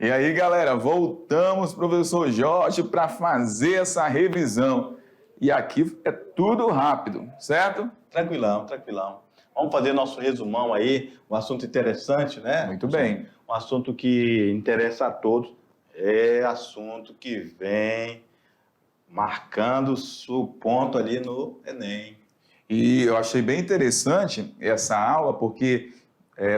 E aí, galera, voltamos, professor Jorge, para fazer essa revisão. E aqui é tudo rápido, certo? Tranquilão, tranquilão. Vamos fazer nosso resumão aí, um assunto interessante, né? Muito bem. Um assunto que interessa a todos. É assunto que vem marcando o ponto ali no Enem. E eu achei bem interessante essa aula, porque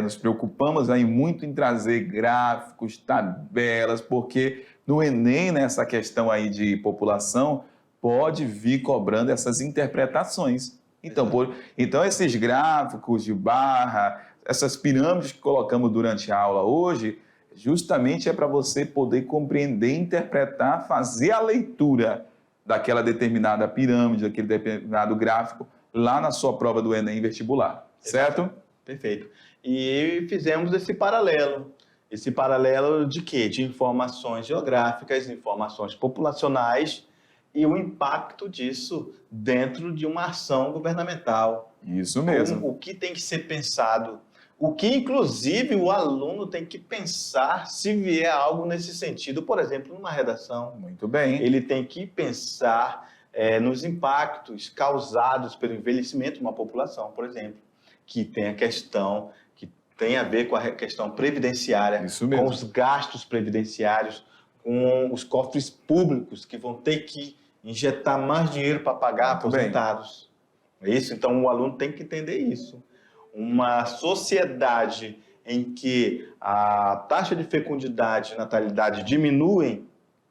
nos preocupamos aí muito em trazer gráficos, tabelas, porque no Enem, nessa questão aí de população, pode vir cobrando essas interpretações. Então esses gráficos de barra, essas pirâmides que colocamos durante a aula hoje, justamente é para você poder compreender, interpretar, fazer a leitura daquela determinada pirâmide, daquele determinado gráfico, lá na sua prova do Enem vestibular, certo? Perfeito. E fizemos esse paralelo. Esse paralelo de quê? De informações geográficas, informações populacionais e o impacto disso dentro de uma ação governamental. Isso mesmo. O que tem que ser pensado, o que inclusive o aluno tem que pensar se vier algo nesse sentido, por exemplo, numa redação. Muito bem. Ele tem que pensar nos impactos causados pelo envelhecimento de uma população, por exemplo, que tem a questão, que tem a ver com a questão previdenciária, Isso mesmo. com os gastos previdenciários, com os cofres públicos que vão ter que injetar mais dinheiro para pagar aposentados. É isso? Então, o aluno tem que entender isso. Uma sociedade em que a taxa de fecundidade e natalidade diminuem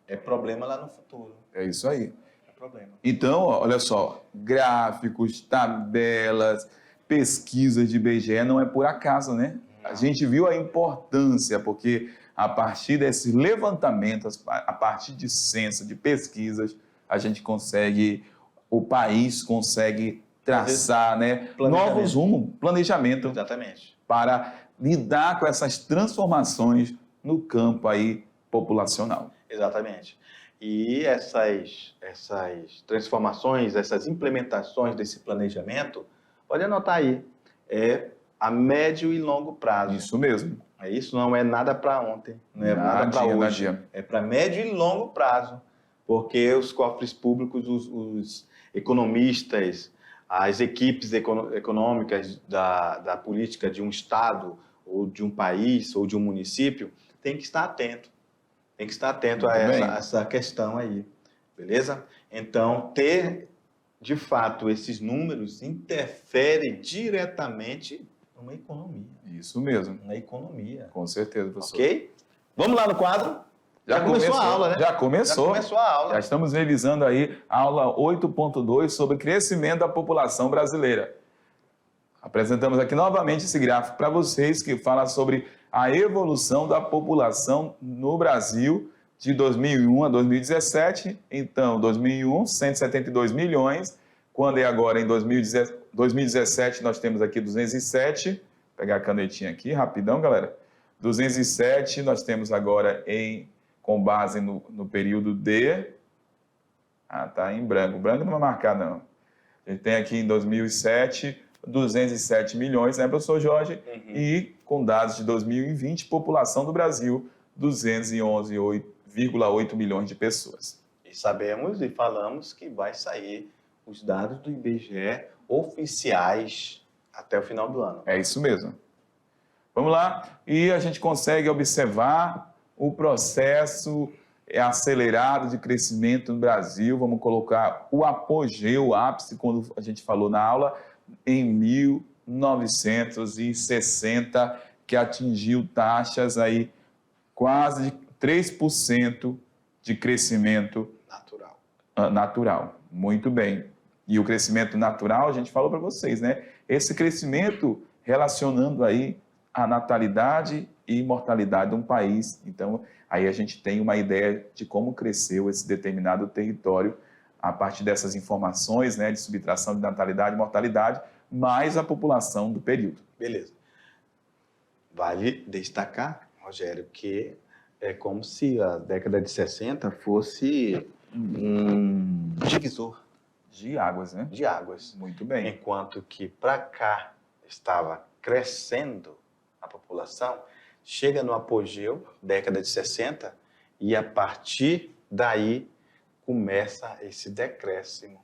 é problema lá no futuro. É isso aí. É problema. Então, olha só, gráficos, tabelas, pesquisas de IBGE não é por acaso, né? Não. A gente viu a importância, porque a partir desses levantamentos, a partir de censo, de pesquisas, a gente consegue, o país consegue traçar, né, novos rumos, planejamento. Exatamente. Para lidar com essas transformações no campo aí populacional. Exatamente. E essas transformações, essas implementações desse planejamento, pode anotar aí, é a médio e longo prazo. Isso mesmo. É isso, não é nada para ontem, não é nada para hoje. Nadia. É para médio e longo prazo, porque os cofres públicos, os economistas, as equipes econômicas da política de um estado, ou de um país, ou de um município, tem que estar atento. Tem que estar atento a essa questão aí, beleza? Então, ter, de fato, esses números interfere diretamente numa economia. Isso mesmo. Na economia. Com certeza, professor. Ok? Vamos lá no quadro? Já começou a aula, né? Já começou. Já começou a aula. Já estamos revisando aí a aula 8.2 sobre crescimento da população brasileira. Apresentamos aqui novamente esse gráfico para vocês que fala sobre a evolução da população no Brasil de 2001 a 2017. Então, 2001, 172 milhões. Quando é agora em 2017, nós temos aqui 207. Vou pegar a canetinha aqui, rapidão, galera. 207, nós temos agora com base no período D. Ah, tá em branco. Branco não vai marcar, não. A gente tem aqui em 2007... 207 milhões, né, professor Jorge? Uhum. E com dados de 2020, população do Brasil, 211,8 milhões de pessoas. E sabemos e falamos que vai sair os dados do IBGE oficiais até o final do ano. É isso mesmo. Vamos lá. E a gente consegue observar o processo acelerado de crescimento no Brasil. Vamos colocar o apogeu, o ápice, quando a gente falou na aula, em 1960, que atingiu taxas aí quase de 3% de crescimento natural. Muito bem. E o crescimento natural, a gente falou para vocês, né? Esse crescimento relacionando aí a natalidade e mortalidade de um país. Então, aí a gente tem uma ideia de como cresceu esse determinado território a partir dessas informações, né, de subtração de natalidade e mortalidade, mais a população do período. Beleza. Vale destacar, Rogério, que é como se a década de 60 fosse um divisor de águas, né? De águas. Muito bem. Enquanto que para cá estava crescendo a população, chega no apogeu, década de 60, e a partir daí começa esse decréscimo.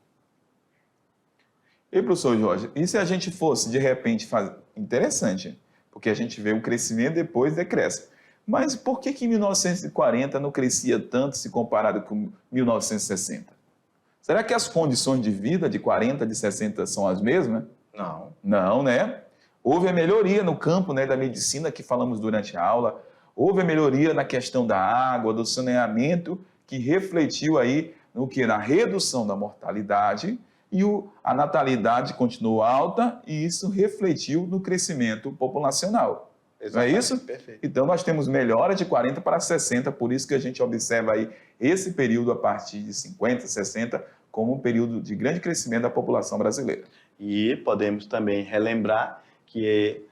E, professor Jorge, e se a gente fosse, de repente, fazer... Interessante, porque a gente vê um crescimento e depois decresce. Mas por que em 1940 não crescia tanto se comparado com 1960? Será que as condições de vida de 40, de 60 são as mesmas? Não. Não, né? Houve a melhoria no campo, né, da medicina que falamos durante a aula, houve a melhoria na questão da água, do saneamento, que refletiu aí no que? Na redução da mortalidade, e a natalidade continuou alta, e isso refletiu no crescimento populacional. Exatamente, Não é isso? Perfeito. Então, nós temos melhora de 40 para 60, por isso que a gente observa aí esse período a partir de 50, 60, como um período de grande crescimento da população brasileira. E podemos também relembrar que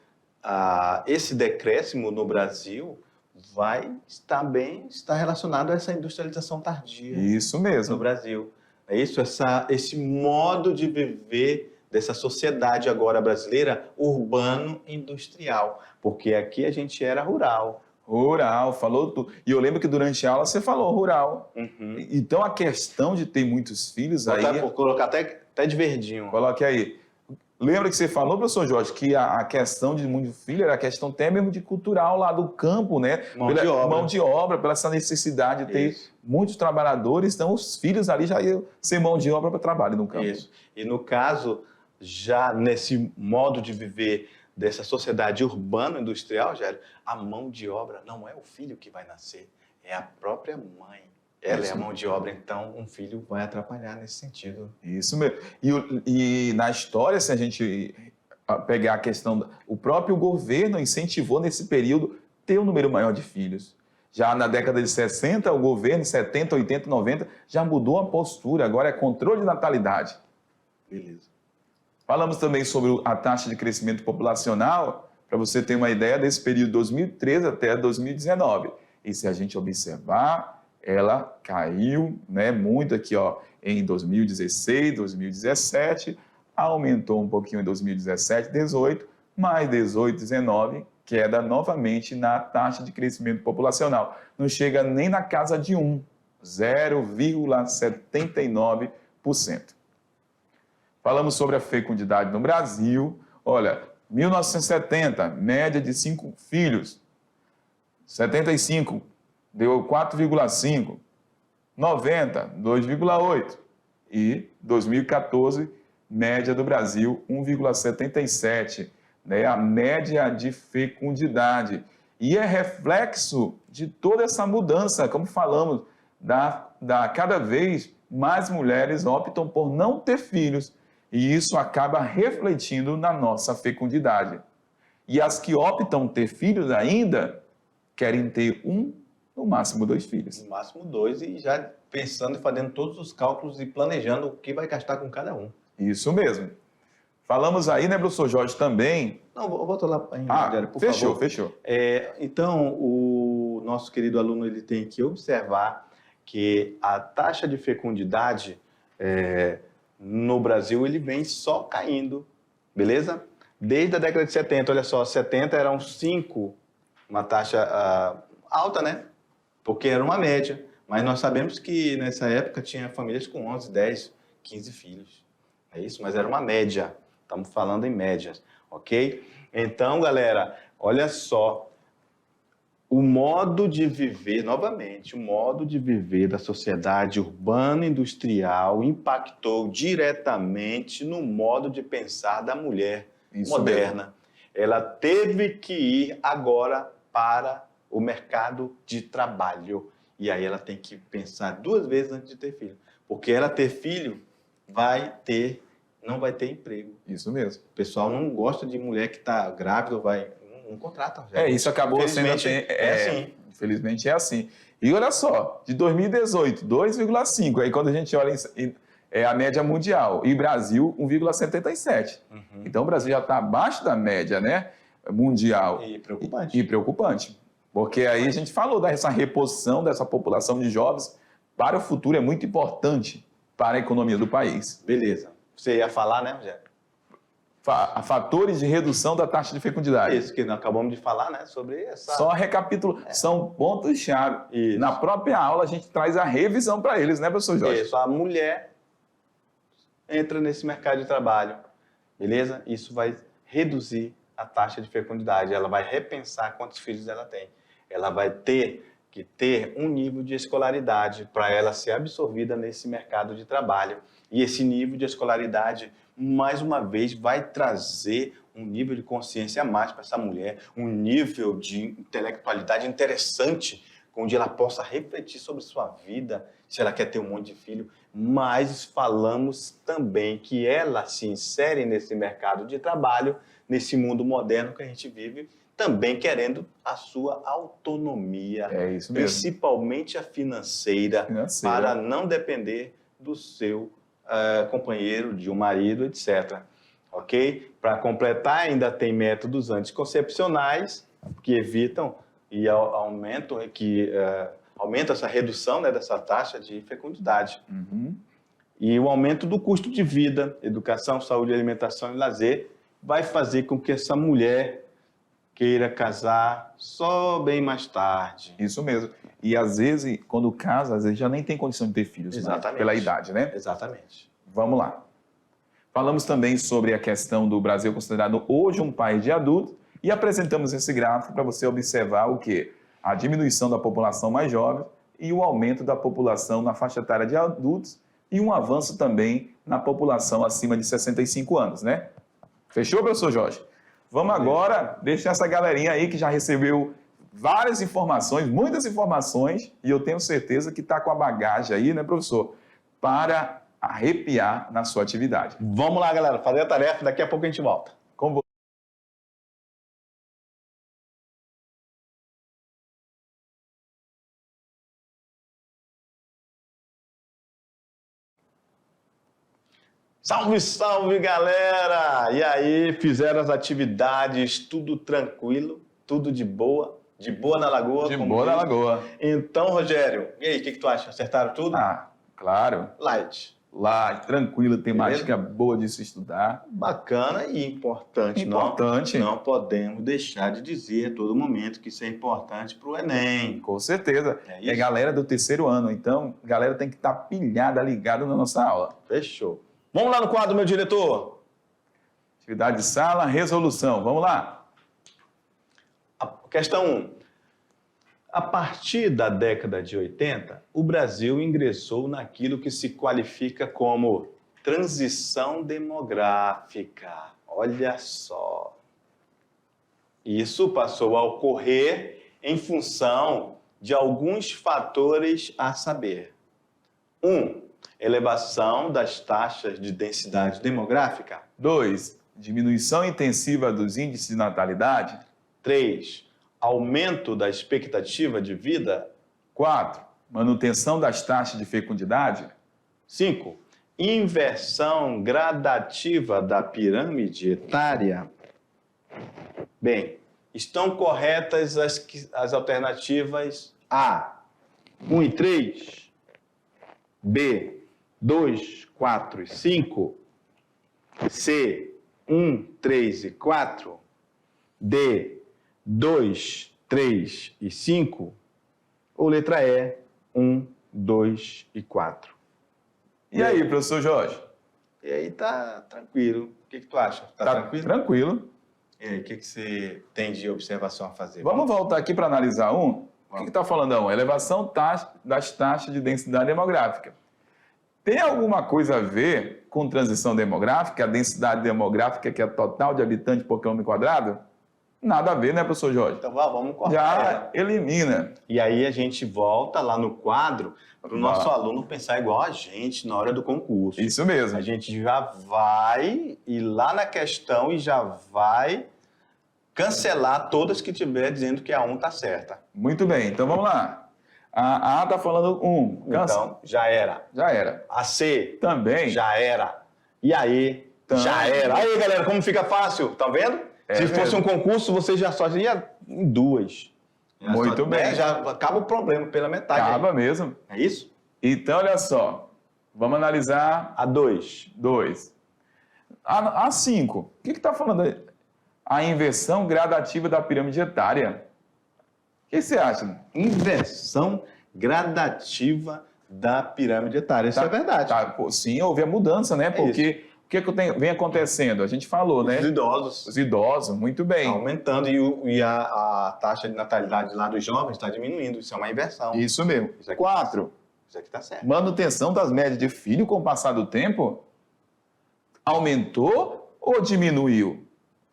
esse decréscimo no Brasil vai estar relacionado a essa industrialização tardia Isso mesmo. no Brasil. É isso, esse modo de viver dessa sociedade agora brasileira urbano-industrial, porque aqui a gente era rural. Rural, falou tudo. E eu lembro que durante a aula você falou rural. Uhum. Então, a questão de ter muitos filhos Vou colocar até de verdinho. Coloque aí. Lembra que você falou, professor Jorge, que a questão de muito filho era a questão até mesmo de cultural lá do campo, né? Mão de obra, pela essa necessidade de ter muitos trabalhadores, então os filhos ali já iam ser mão de obra para trabalho no campo. Isso. E no caso, já nesse modo de viver dessa sociedade urbano-industrial, Gélio, a mão de obra não é o filho que vai nascer, é a própria mãe. Ela é a mão de obra, então um filho vai atrapalhar nesse sentido. Isso mesmo. E na história, se a gente pegar a questão, o próprio governo incentivou nesse período ter um número maior de filhos. Já na década de 60, o governo, 70, 80, 90, já mudou a postura, agora é controle de natalidade. Beleza. Falamos também sobre a taxa de crescimento populacional, para você ter uma ideia desse período de 2013 até 2019. E se a gente observar, ela caiu, né, muito aqui, ó, em 2016, 2017, aumentou um pouquinho em 2017, 18, mais 18, 19, queda novamente na taxa de crescimento populacional. Não chega nem na casa de 1, 0,79%. Falamos sobre a fecundidade no Brasil. Olha, 1970, média de 5 filhos. 75, deu 4,5. 90, 2,8. E 2014, média do Brasil, 1,77. Né? A média de fecundidade. E é reflexo de toda essa mudança, como falamos, cada vez mais mulheres optam por não ter filhos. E isso acaba refletindo na nossa fecundidade. E as que optam ter filhos ainda querem ter no máximo 2 filhos. No máximo 2, e já pensando e fazendo todos os cálculos e planejando o que vai gastar com cada um. Isso mesmo. Falamos aí, né, professor Jorge, também... Não, volta lá ainda, por favor. Fechou. Então, o nosso querido aluno ele tem que observar que a taxa de fecundidade no Brasil ele vem só caindo, beleza? Desde a década de 70, olha só, 70 eram 5, uma taxa alta, né? Porque era uma média. Mas nós sabemos que nessa época tinha famílias com 11, 10, 15 filhos. É isso? Mas era uma média. Estamos falando em médias, ok? Então, galera, olha só. O modo de viver, novamente, o modo de viver da sociedade urbana-industrial impactou diretamente no modo de pensar da mulher moderna. Mesmo. Ela teve que ir agora para o mercado de trabalho. E aí ela tem que pensar 2 vezes antes de ter filho. Porque ela ter filho não vai ter emprego. Isso mesmo. O pessoal não gosta de mulher que está grávida, não contrata. Isso acabou sendo assim. Infelizmente é assim. E olha só, de 2018, 2,5. Aí quando a gente olha a média mundial. E Brasil, 1,77. Uhum. Então o Brasil já está abaixo da média, né, mundial. E preocupante. E preocupante. Porque aí a gente falou dessa reposição dessa população de jovens para o futuro, é muito importante para a economia do país. Beleza. Você ia falar, né, Rogério? fatores de redução da taxa de fecundidade. Isso que nós acabamos de falar, né? Sobre essa... Só recapitulo, são pontos-chave. Na própria aula a gente traz a revisão para eles, né, professor Jorge? Isso, a mulher entra nesse mercado de trabalho, beleza? Isso vai reduzir a taxa de fecundidade, ela vai repensar quantos filhos ela tem. Ela vai ter que ter um nível de escolaridade para ela ser absorvida nesse mercado de trabalho. E esse nível de escolaridade, mais uma vez, vai trazer um nível de consciência a mais para essa mulher, um nível de intelectualidade interessante, onde ela possa refletir sobre sua vida, se ela quer ter um monte de filho. Mas falamos também que ela se insere nesse mercado de trabalho, nesse mundo moderno que a gente vive, também querendo a sua autonomia, isso mesmo. Principalmente a financeira, para não depender do seu companheiro, de um marido, etc. Ok? Para completar, ainda tem métodos anticoncepcionais que evitam e aumentam, aumenta essa redução, né, dessa taxa de fecundidade. E o aumento do custo de vida, educação, saúde, alimentação e lazer, vai fazer com que essa mulher queira casar só bem mais tarde. Isso mesmo. E às vezes, quando casa, às vezes já nem tem condição de ter filhos. Exatamente. Né? Pela idade, né? Exatamente. Vamos lá. Falamos também sobre a questão do Brasil considerado hoje um país de adultos e apresentamos esse gráfico para você observar o quê? A diminuição da população mais jovem e o aumento da população na faixa etária de adultos e um avanço também na população acima de 65 anos, né? Fechou, professor Jorge? Vamos agora deixar essa galerinha aí que já recebeu várias informações, muitas informações, e eu tenho certeza que está com a bagagem aí, né, professor, para arrepiar na sua atividade. Vamos lá, galera, fazer a tarefa, daqui a pouco a gente volta. Com você. Salve, salve, galera! E aí, fizeram as atividades, tudo tranquilo, tudo de boa na lagoa? De boa na lagoa. Então, Rogério, e aí, o que tu acha? Acertaram tudo? Ah, claro. Light. Tranquilo, temática Beleza? boa de se estudar. Bacana e importante. Importante. Não podemos deixar de dizer a todo momento que isso é importante para o Enem. Com certeza. É galera do terceiro ano, então a galera tem que estar pilhada, ligada na nossa aula. Fechou. Vamos lá no quadro, meu diretor. Atividade de sala, resolução. Vamos lá. Questão 1. A partir da década de 80, o Brasil ingressou naquilo que se qualifica como transição demográfica. Olha só. Isso passou a ocorrer em função de alguns fatores a saber. 1. Elevação das taxas de densidade demográfica. 2. Diminuição intensiva dos índices de natalidade. 3. Aumento da expectativa de vida. 4. Manutenção das taxas de fecundidade. 5. Inversão gradativa da pirâmide etária. Bem, estão corretas as alternativas A, 1 e 3, B, 2, 4 e 5, C, 1, 3 e 4, D, 2, 3 e 5, ou letra E, 1, 2 e 4. E aí, professor Jorge? E aí tá tranquilo. O que tu acha? Tá tranquilo? Tranquilo. E aí, o que você tem de observação a fazer? Vamos voltar aqui para analisar um. O que está falando? Elevação das taxas de densidade demográfica. Tem alguma coisa a ver com transição demográfica, a densidade demográfica, que é total de habitantes por quilômetro quadrado? Nada a ver, né, professor Jorge? Então vamos cortar. Já elimina. E aí a gente volta lá no quadro para o nosso aluno pensar igual a gente na hora do concurso. Isso mesmo. A gente já vai ir lá na questão e já vai cancelar todas que tiver dizendo que a 1 está certa. Muito bem, então vamos lá. A A está falando 1. Então, já era. Já era. A C Também. já era. E aí, já era. Aí, galera, como fica fácil, tá vendo? Se fosse um concurso, você já só ia em 2. Muito bem. Já acaba o problema pela metade. Acaba mesmo. É isso? Então, olha só. Vamos analisar A 2. 2. A 5, o que está falando aí? A inversão gradativa da pirâmide etária. O que você acha? Inversão gradativa da pirâmide etária. Isso é verdade. Sim, houve a mudança, né? Porque o que vem acontecendo? A gente falou, né? Os idosos. Os idosos, muito bem. Está aumentando e a taxa de natalidade lá dos jovens está diminuindo. Isso é uma inversão. Isso mesmo. 4. Isso aqui está certo. Manutenção das médias de filho com o passar do tempo? Aumentou ou diminuiu?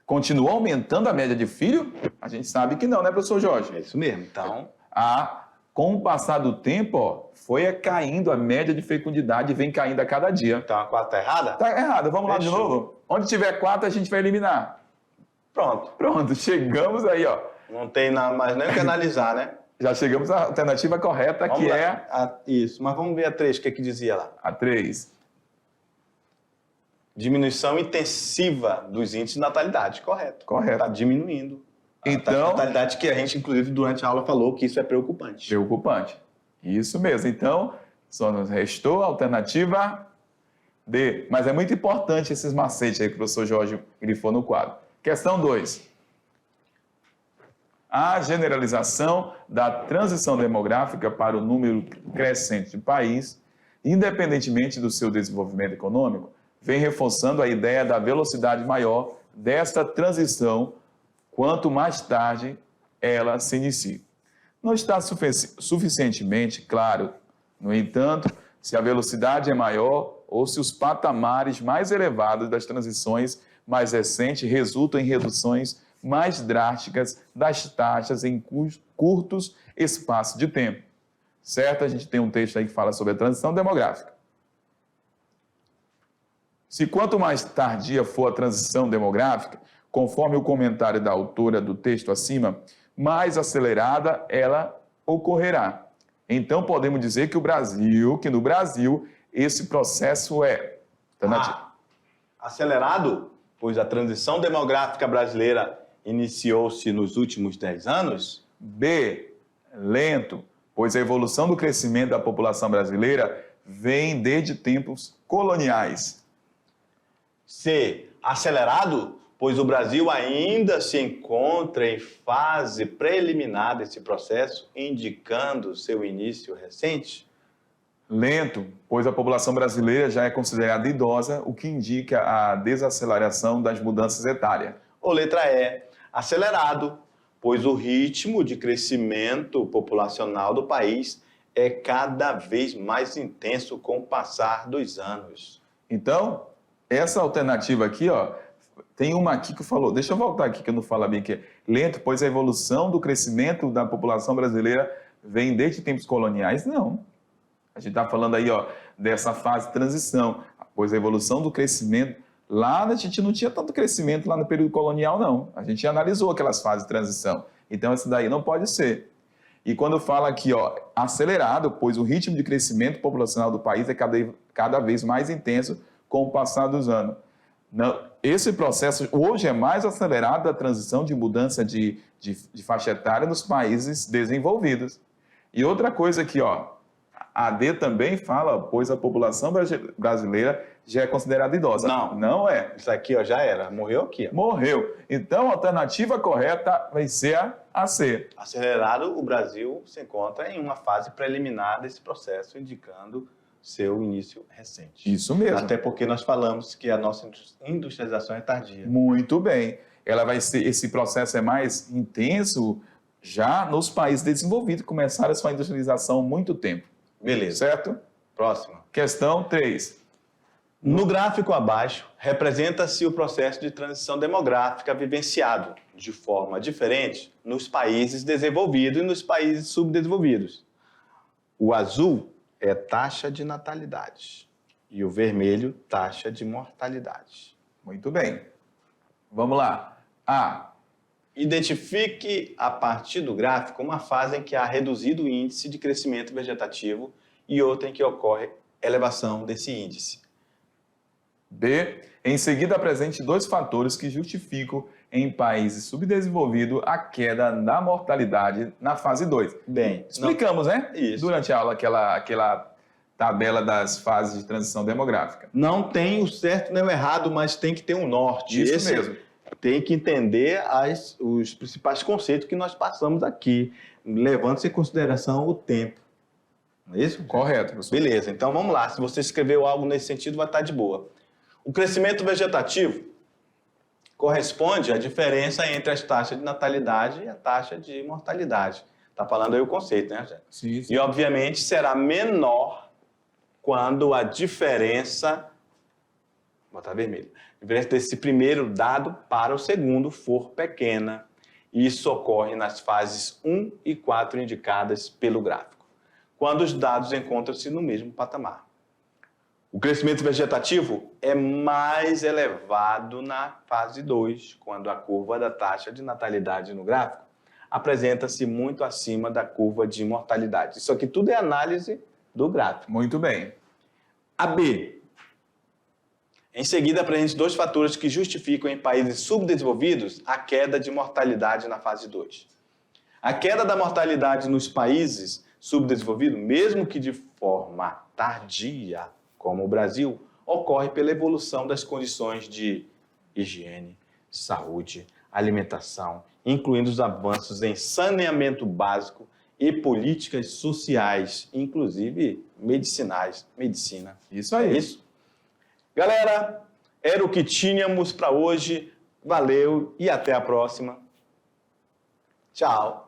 Continua aumentando a média de filho? A gente sabe que não, né, professor Jorge? É isso mesmo. Então, com o passar do tempo, ó, foi caindo a média de fecundidade e vem caindo a cada dia. Então a 4 está errada? Está errada. Vamos lá de Fechou. novo? Onde tiver 4, a gente vai eliminar. Pronto. Pronto, chegamos aí, ó. Não tem mais nem o que analisar, né? Já chegamos à alternativa correta, Vamos que lá. é Isso, mas vamos ver a 3, o que dizia lá? a 3. Diminuição intensiva dos índices de natalidade, correto. Correto. Está diminuindo. Então, A natalidade que a gente, inclusive, durante a aula falou que isso é preocupante. preocupante. Isso mesmo. Então, só nos restou a alternativa D. Mas é muito importante esses macetes aí que o professor Jorge grifou no quadro. Questão 2. A generalização da transição demográfica para o número crescente de país, independentemente do seu desenvolvimento econômico, vem reforçando a ideia da velocidade maior desta transição quanto mais tarde ela se inicia. Não está suficientemente claro, no entanto, se a velocidade é maior ou se os patamares mais elevados das transições mais recentes resultam em reduções mais drásticas das taxas em curtos espaços de tempo. Certo? A gente tem um texto aí que fala sobre a transição demográfica. Se quanto mais tardia for a transição demográfica, conforme o comentário da autora do texto acima, mais acelerada ela ocorrerá. Então podemos dizer que no Brasil, esse processo é acelerado, pois a transição demográfica brasileira iniciou-se nos últimos 10 anos. B, lento, pois a evolução do crescimento da população brasileira vem desde tempos coloniais. C, acelerado, pois o Brasil ainda se encontra em fase preliminar desse processo, indicando seu início recente. Lento, pois a população brasileira já é considerada idosa, o que indica a desaceleração das mudanças etárias. Ou letra E, acelerado, pois o ritmo de crescimento populacional do país é cada vez mais intenso com o passar dos anos. Então, essa alternativa aqui, ó, tem uma aqui que falou, deixa eu voltar aqui que eu não falo bem, que é lento, pois a evolução do crescimento da população brasileira vem desde tempos coloniais. Não. A gente está falando aí, ó, dessa fase de transição, pois a evolução do crescimento, lá a gente não tinha tanto crescimento lá no período colonial, não. A gente analisou aquelas fases de transição. Então, essa daí não pode ser. E quando fala aqui, ó, acelerado, pois o ritmo de crescimento populacional do país é cada vez mais intenso com o passar dos anos. Não, esse processo hoje é mais acelerado da transição de mudança de faixa etária nos países desenvolvidos. E outra coisa aqui, ó, a D também fala, pois a população brasileira já é considerada idosa. Não é. Isso aqui, ó, já era. Morreu aqui. Ó. Morreu. Então, a alternativa correta vai ser a C. Acelerado, o Brasil se encontra em uma fase preliminar desse processo, indicando seu início recente. Isso mesmo. Até porque nós falamos que a nossa industrialização é tardia. Muito bem. Esse processo é mais intenso já nos países desenvolvidos, que começaram a sua industrialização há muito tempo. Beleza. Certo? Próxima. Questão 3. No gráfico abaixo, representa-se o processo de transição demográfica vivenciado de forma diferente nos países desenvolvidos e nos países subdesenvolvidos. O azul é taxa de natalidade e o vermelho, taxa de mortalidade. Muito bem. Vamos lá. A. Identifique, a partir do gráfico, uma fase em que há reduzido o índice de crescimento vegetativo e outra em que ocorre elevação desse índice. B. Em seguida, apresente 2 fatores que justificam, em países subdesenvolvidos, a queda da mortalidade na fase 2. Bem, explicamos, né? Isso. Durante a aula, tabela das fases de transição demográfica. Não tem o certo nem o errado, mas tem que ter um norte. Isso mesmo. Tem que entender os principais conceitos que nós passamos aqui, levando-se em consideração o tempo. Não é isso? Correto, professor. Beleza, então vamos lá. Se você escreveu algo nesse sentido, vai estar de boa. O crescimento vegetativo corresponde à diferença entre as taxas de natalidade e a taxa de mortalidade. Está falando aí o conceito, né, Rogério? Sim, sim. E, obviamente, será menor quando a diferença... Vou botar vermelho. A diferença desse primeiro dado para o segundo for pequena. Isso ocorre nas fases 1 e 4 indicadas pelo gráfico, quando os dados encontram-se no mesmo patamar. O crescimento vegetativo é mais elevado na fase 2, quando a curva da taxa de natalidade no gráfico apresenta-se muito acima da curva de mortalidade. Isso aqui tudo é análise do gráfico. Muito bem. A B. Em seguida, apresente 2 fatores que justificam em países subdesenvolvidos a queda de mortalidade na fase 2. A queda da mortalidade nos países subdesenvolvidos, mesmo que de forma tardia, como o Brasil, ocorre pela evolução das condições de higiene, saúde, alimentação, incluindo os avanços em saneamento básico e políticas sociais, inclusive medicinais, medicina. Isso aí. É isso? Galera, era o que tínhamos para hoje. Valeu e até a próxima. Tchau.